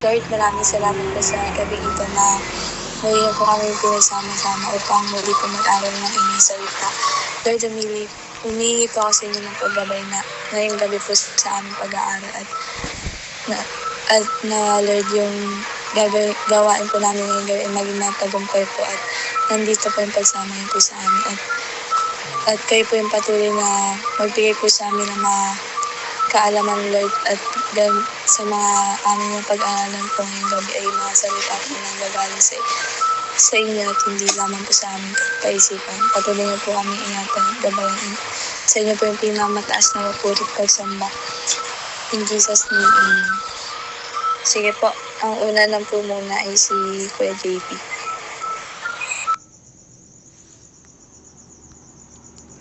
Lord, maraming salamat po sa gabi ito na muli po kami pinagsama-sama upang muli po mag-aral ng inyong salita. Lord, humingi po ako sa inyo ng paggabay na ngayong gabi po sa aming pag-aaral at na Lord, yung gawain po namin ngayong gabi ay maging matagumpay po at nandito po yung pagsama niyo po sa amin at kayo po yung patuloy na magbigay po sa amin ng mga kaalaman, Lord, at sa mga aming pag-aaralan po ngayong gabi ay mga salita po ng gagaling sa inyo at hindi lamang po sa aming kaisipan. Patuloy niyo po kami ingatan at gabayan. Sa inyo po yung pinamataas na mapurit pagsamba. In Jesus' name, amen. Sige po, ang una lang po muna ay si Kuya JP.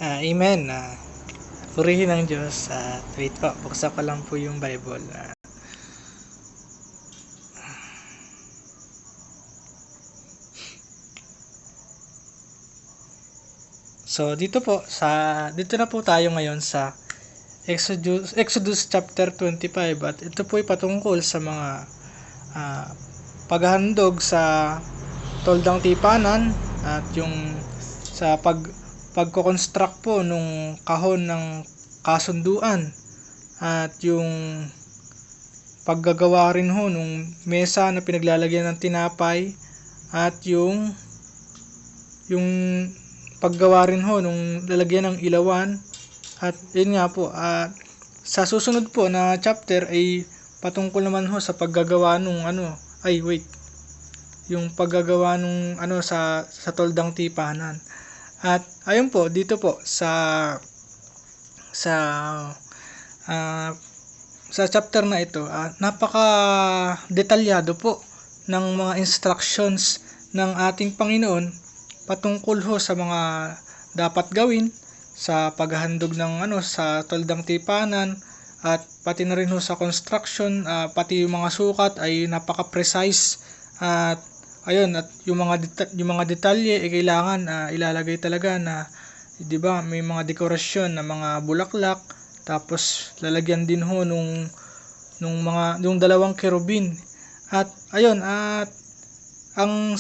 Amen. Purihin ng Diyos. Wait po, buksan ko lang po yung Bible. So dito na po tayo ngayon sa Exodus chapter 25 at ito po ay patungkol sa mga paghahandog sa toldang tipanan at yung sa pagko-construct po nung kahon ng kasunduan at yung paggagawa rin ho nung mesa na pinaglalagyan ng tinapay at yung paggawa rin ho nung lalagyan ng ilawan at yun nga po sa susunod po na chapter ay patungkol naman ho sa paggagawa nung yung paggagawa nung sa toldang tipanan. At ayun po dito po sa chapter na ito napaka detalyado po ng mga instructions ng ating Panginoon patungkol ho sa mga dapat gawin sa paghahandog ng sa toldang tipanan at pati na rin ho sa construction, pati yung mga sukat ay napaka-precise at ayun, at yung mga detalye ay kailangan ilalagay talaga na 'di ba may mga dekorasyon na mga bulaklak tapos lalagyan din ho nung dalawang kerubin at ayun at ang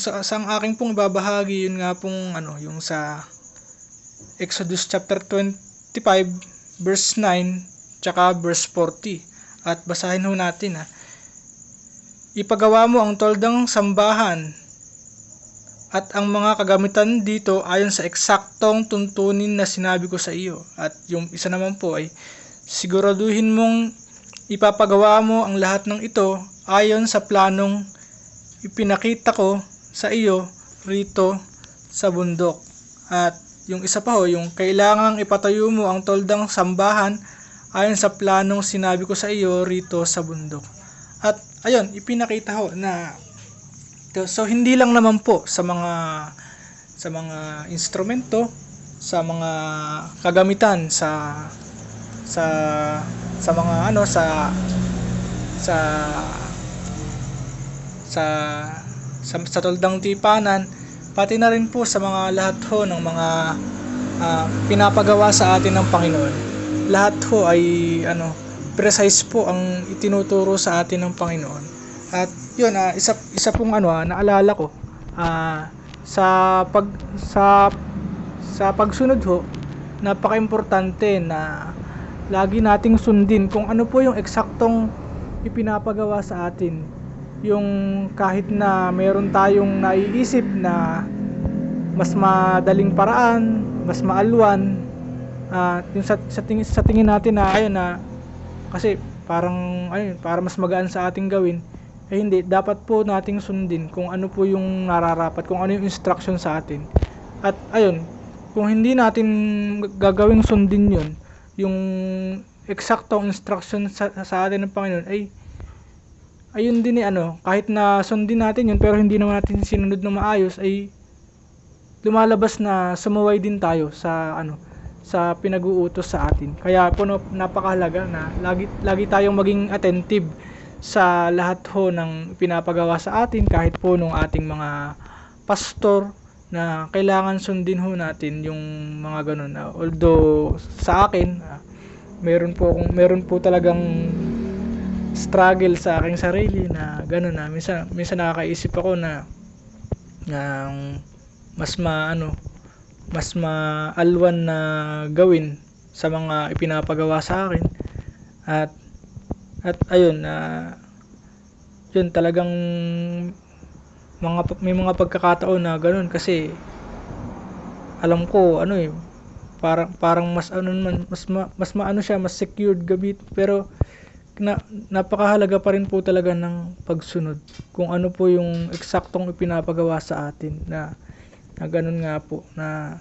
aking pong ibabahagi yun nga pong yung sa Exodus chapter 25 verse 9 tsaka verse 40 at basahin ho natin ipagawa mo ang toldang sambahan at ang mga kagamitan dito ayon sa eksaktong tuntunin na sinabi ko sa iyo at yung isa naman po ay siguraduhin mong ipapagawa mo ang lahat ng ito ayon sa planong ipinakita ko sa iyo rito sa bundok. At yung isa pa ho, yung kailangang ipatayo mo ang toldang sambahan ayon sa planong sinabi ko sa iyo rito sa bundok. At ayun, ipinakita ho na so hindi lang naman po sa mga instrumento, sa mga kagamitan sa mga sa toldang tipanan, pati na rin po sa mga lahat ho ng mga pinapagawa sa atin ng Panginoon. Lahat ho ay precise po ang itinuturo sa atin ng Panginoon. At yun, isa pong naalala ko sa pagsunod ho, napaka-importante na lagi nating sundin kung ano po yung eksaktong ipinapagawa sa atin. Yung kahit na meron tayong naiisip na mas madaling paraan, mas maalwan, yung sa tingin natin na kasi parang para mas magaan sa ating gawin, hindi, dapat po nating sundin kung ano po yung nararapat, kung ano yung instruction sa atin. At ayun, kung hindi natin gagawing sundin yun, yung eksaktong instruction sa atin ng Panginoon, ayun din kahit na sundin natin yun pero hindi naman natin sinunod ng maayos, ay lumalabas na sumuway din tayo sa sa pinag-uutos sa atin. Kaya po napakahalaga na lagi tayong maging attentive sa lahat ho ng pinapagawa sa atin, kahit po nung ating mga pastor na kailangan sundin ho natin yung mga ganun. Although sa akin meron po talagang struggle sa aking sarili na gano'n na minsan nakakaisip ako na mas maalwan na gawin sa mga ipinapagawa sa akin. At ayun na yun talagang may mga pagkakataon na gano'n kasi alam ko parang mas maano siya, mas secured gamit, pero napakahalaga pa rin po talaga ng pagsunod kung ano po yung eksaktong ipinapagawa sa atin na ganun nga po na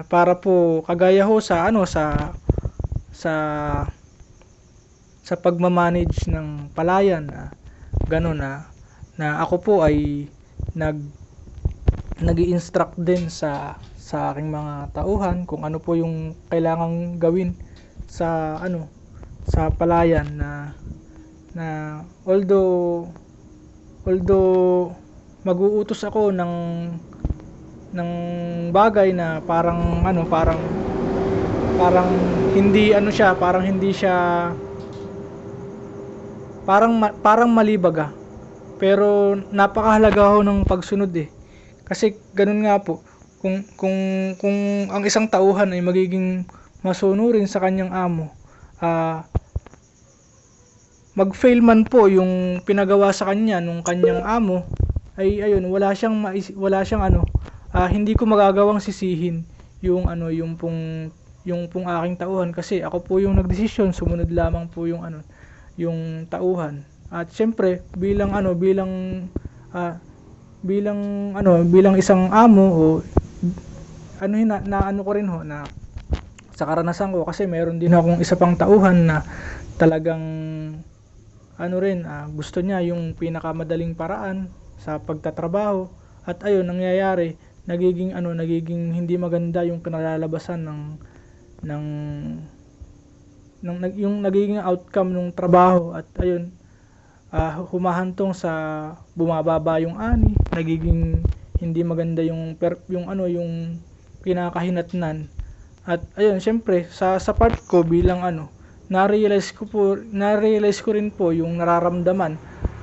para po kagaya ho sa pagmamanage ng palayan na ganun na ako po ay nag-i-instruct din sa aking mga tauhan kung ano po yung kailangang gawin sa sa palayan na although mag-uutos ako ng bagay na parang hindi siya parang mali baga, pero napakahalaga ho ng pagsunod kasi ganun nga po kung ang isang tauhan ay magiging masunurin sa kanyang amo, mag-fail man po yung pinagawa sa kanya nung kanyang amo, ay ayun, wala siyang hindi ko magagawang sisihin yung pong aking tauhan kasi ako po yung nagdesisyon, sumunod lamang po yung tauhan. At syempre bilang isang amo o ko rin ho na sa karanasan ko, kasi meron din akong isa pang tauhan na talagang gusto niya yung pinakamadaling paraan sa pagtatrabaho, at ayun nangyayari nagiging hindi maganda yung kinalalabasan ng yung nagiging outcome ng trabaho, at ayun humahantong sa bumababa yung ani, nagiging hindi maganda yung kinakahinatnan. At ayun, syempre sa part ko bilang na-realize ko rin po yung nararamdaman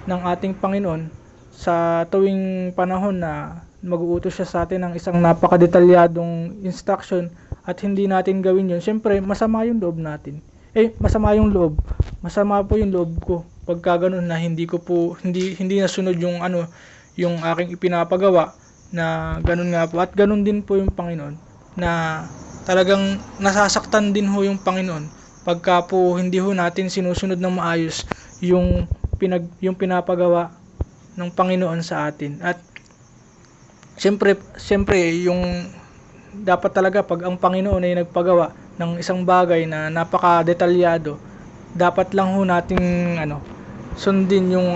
ng ating Panginoon sa tuwing panahon na mag-uutos siya sa atin ng isang napakadetalyadong instruction at hindi natin gawin yun. Syempre masama po yung loob ko pagka ganun na hindi nasunod yung aking ipinapagawa na ganun nga po. At ganun din po yung Panginoon na talagang nasasaktan din ho yung Panginoon pagka po hindi ho natin sinusunod ng maayos yung pinapagawa ng Panginoon sa atin. At syempre yung dapat talaga pag ang Panginoon ay nagpagawa ng isang bagay na napaka-detalyado, dapat lang ho nating sundin yung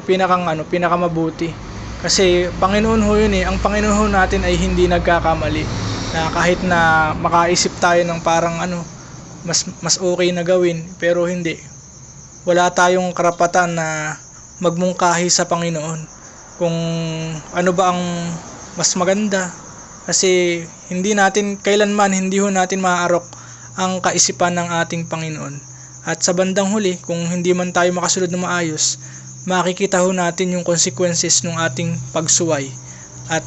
pinakamabuti. Kasi Panginoon ho yun ang Panginoon ho natin ay hindi nagkakamali. Na kahit na makaisip tayo ng parang mas okay na gawin, pero hindi. Wala tayong karapatan na magmungkahi sa Panginoon kung ano ba ang mas maganda, kasi hindi ho natin maaarok ang kaisipan ng ating Panginoon. At sa bandang huli, kung hindi man tayo makasunod na maayos, makikita ho natin yung consequences ng ating pagsuway. At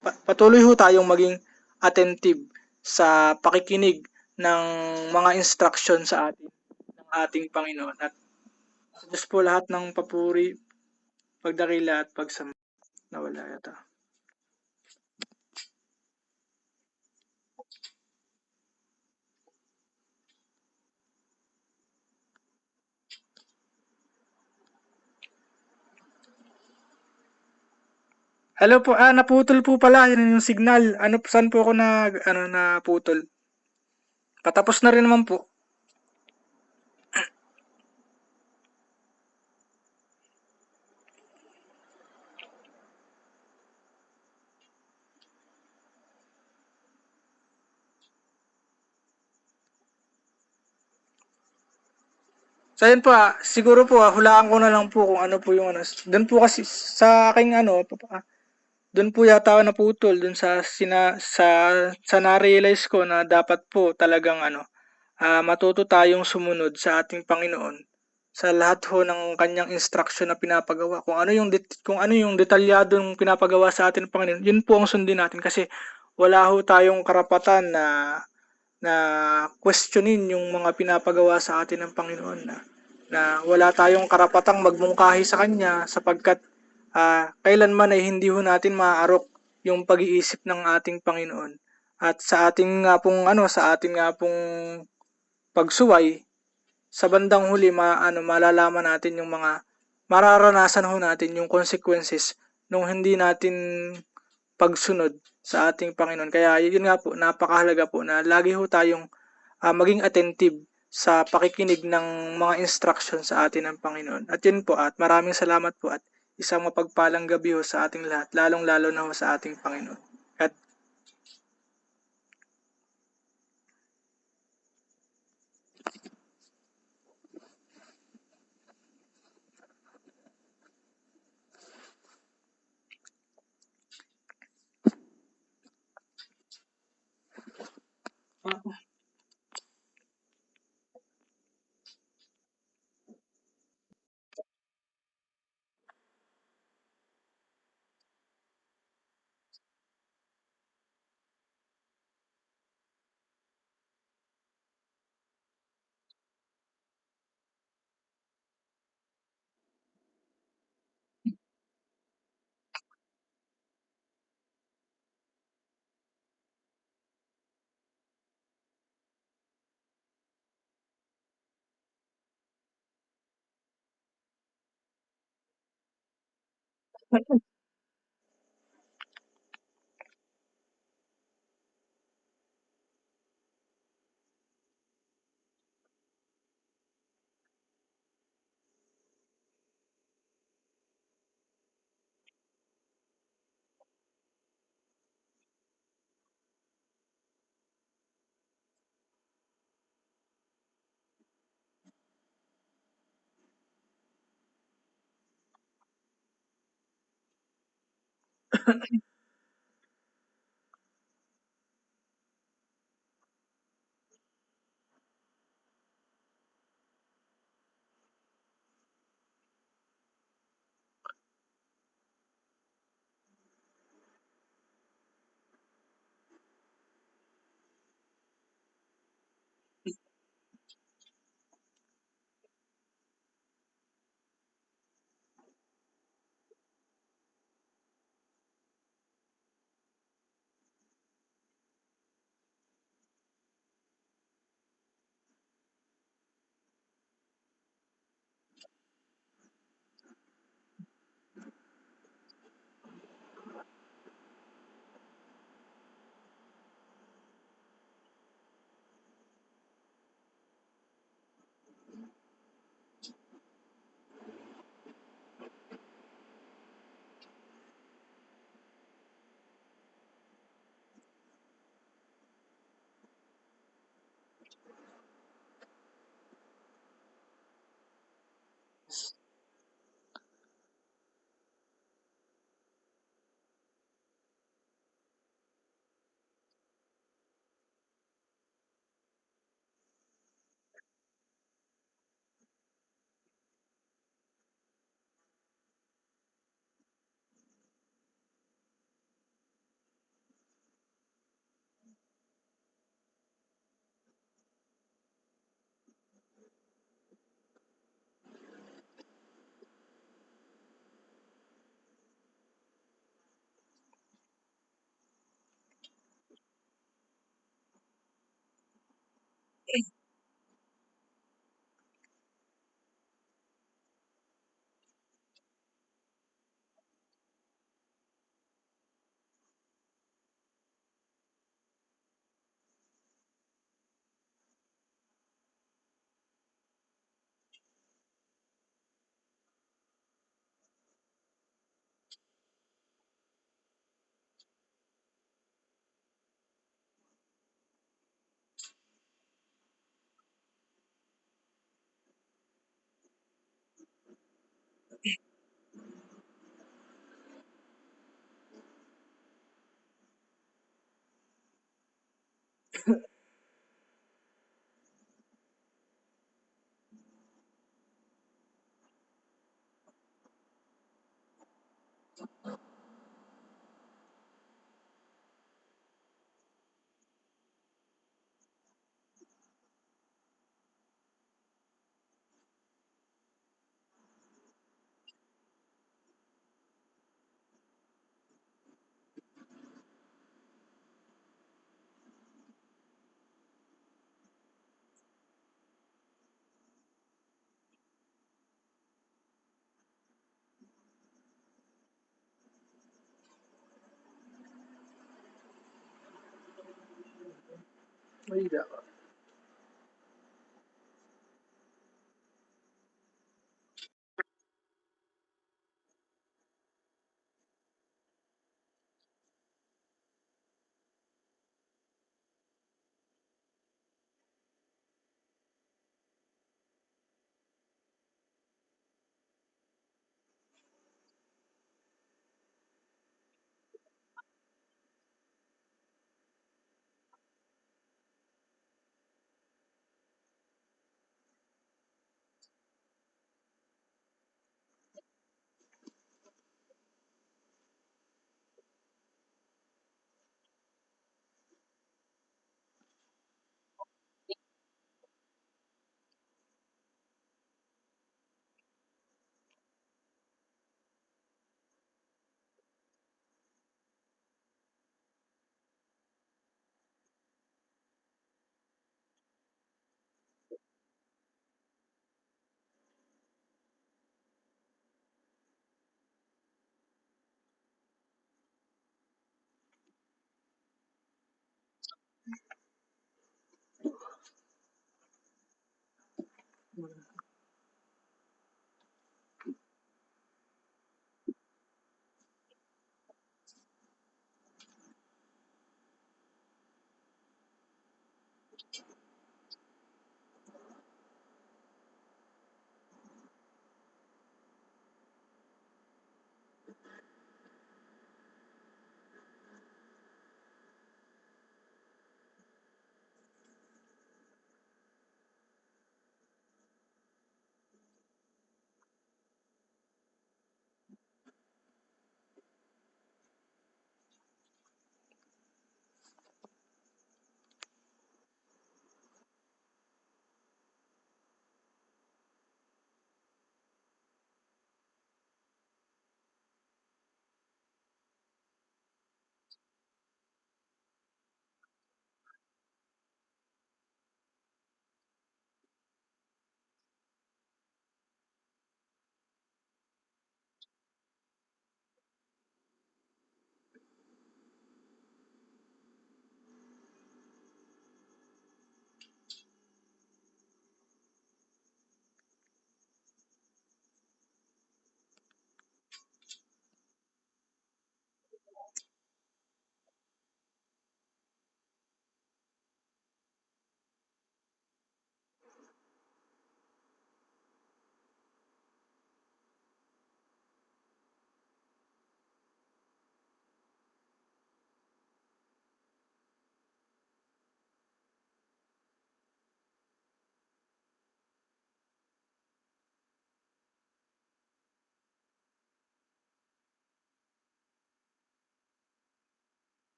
patuloy ho tayong maging attentive sa pakikinig ng mga instruction sa atin ng ating Panginoon. At sa Diyos po lahat ng papuri, pagdakila at pagsamba. Nawala yata. Hello po, naputol po pala, yun yung signal. Ano, saan po ako naputol? Patapos na rin naman po. So yun po, siguro po, hulaan ko na lang po kung ano po yung ano. Doon po kasi sa aking doon po yata ako naputol doon sa na-realize ko na dapat po talagang matuto tayong sumunod sa ating Panginoon sa lahat ho ng kanyang instruction na pinapagawa. Kung ano yung detalyadong pinapagawa sa atin ng Panginoon, yun po ang sundin natin kasi wala ho tayong karapatan na questionin yung mga pinapagawa sa atin ng Panginoon na wala tayong karapatang magmungkahi sa kanya sapagkat kailanman ay hindi ho natin maaarok yung pag-iisip ng ating Panginoon. At sa ating nga pong sa ating nga pong pagsuway sa bandang huli malalaman natin yung mga mararanasan ho natin yung consequences nung hindi natin pagsunod sa ating Panginoon. Kaya yun nga po, napakahalaga po na lagi ho tayong maging attentive sa pakikinig ng mga instruction sa atin ng Panginoon. At yun po, at maraming salamat po at isang mapagpalang gabi ho sa ating lahat, lalong-lalo na ho sa ating Panginoon. At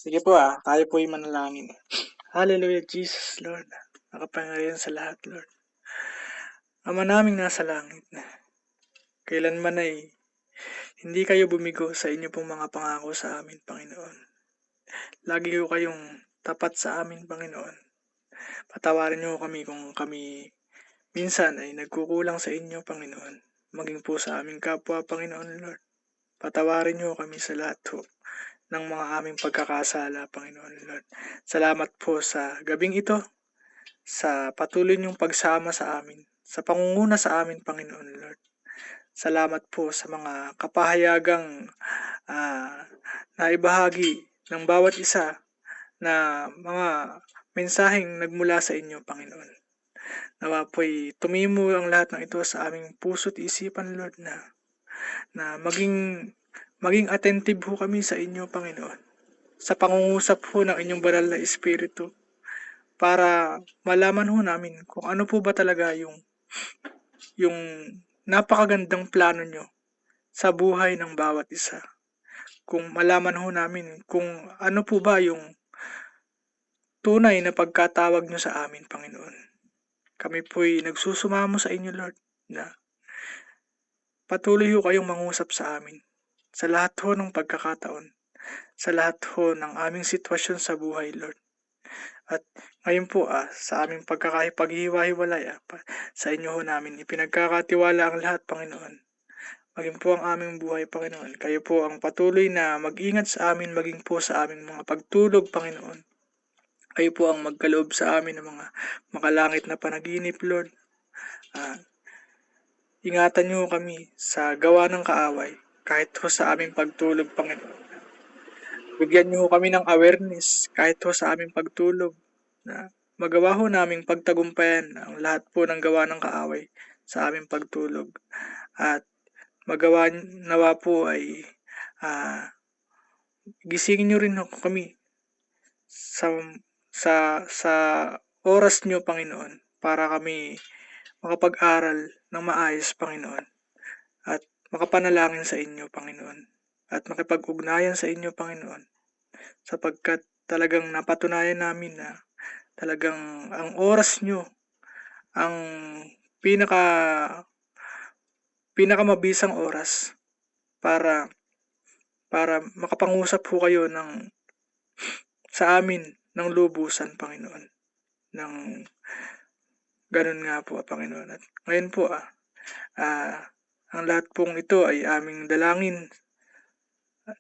Sige po tayo po'y manalangin. Hallelujah, Jesus, Lord. Nakapangyarihan sa lahat, Lord. Ama naming nasa langit, kailanman ay hindi kayo bumigo sa inyo pong mga pangako sa amin, Panginoon. Lagi ko kayong tapat sa amin, Panginoon. Patawarin niyo kami kung kami minsan ay nagkukulang sa inyo, Panginoon. Maging po sa aming kapwa, Panginoon, Lord. Patawarin niyo kami sa lahat ng mga aming pagkakasala, Panginoon, Lord. Salamat po sa gabing ito, sa patuloy niyong pagsama sa amin, sa pangunguna sa amin, Panginoon, Lord. Salamat po sa mga kapahayagang naibahagi ng bawat isa na mga mensaheng nagmula sa inyo, Panginoon. Nawa po'y tumimo ang lahat ng ito sa aming puso't isipan, Lord, na maging attentive ho kami sa inyo, Panginoon, sa pangungusap ho ng inyong banal na Espiritu, para malaman ho namin kung ano po ba talaga yung napakagandang plano nyo sa buhay ng bawat isa. Kung malaman ho namin kung ano po ba yung tunay na pagkatawag nyo sa amin, Panginoon. Kami po'y nagsusumamo sa inyo, Lord, na patuloy ho kayong mangusap sa amin sa lahat ho ng pagkakataon, sa lahat ho ng aming sitwasyon sa buhay, Lord. At ngayon po sa aming pagkakapaghiwa-hiwalay sa inyo ho namin ipinagkakatiwala ang lahat, Panginoon. Maging po ang aming buhay, Panginoon. Kayo po ang patuloy na mag-ingat sa amin, maging po sa aming mga pagtulog, Panginoon. Kayo po ang magkaloob sa amin ng mga makalangit na panaginip, Lord. Ingatan niyo kami sa gawa ng kaaway, kahit po sa aming pagtulog, Panginoon. Bigyan niyo kami ng awareness, kahit po sa aming pagtulog, na magawa ho naming pagtagumpayan ang lahat po ng gawa ng kaaway sa aming pagtulog. At magawa nawa po ay gisingin niyo rin kami sa oras niyo, Panginoon, para kami makapag-aral ng maayos, Panginoon, at makapanalangin sa inyo, Panginoon, at makipag-ugnayan sa inyo, Panginoon, sapagkat talagang napatunayan namin na talagang ang oras nyo ang pinakamabisang oras para makapangusap po kayo sa amin ng lubusan, Panginoon. Ganun nga po, Panginoon. At ngayon po ang lahat pong ito ay aming dalangin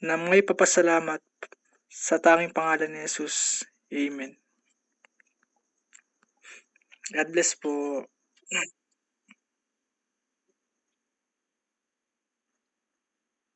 na may papasalamat sa tanging pangalan ni Jesus. Amen. God bless po.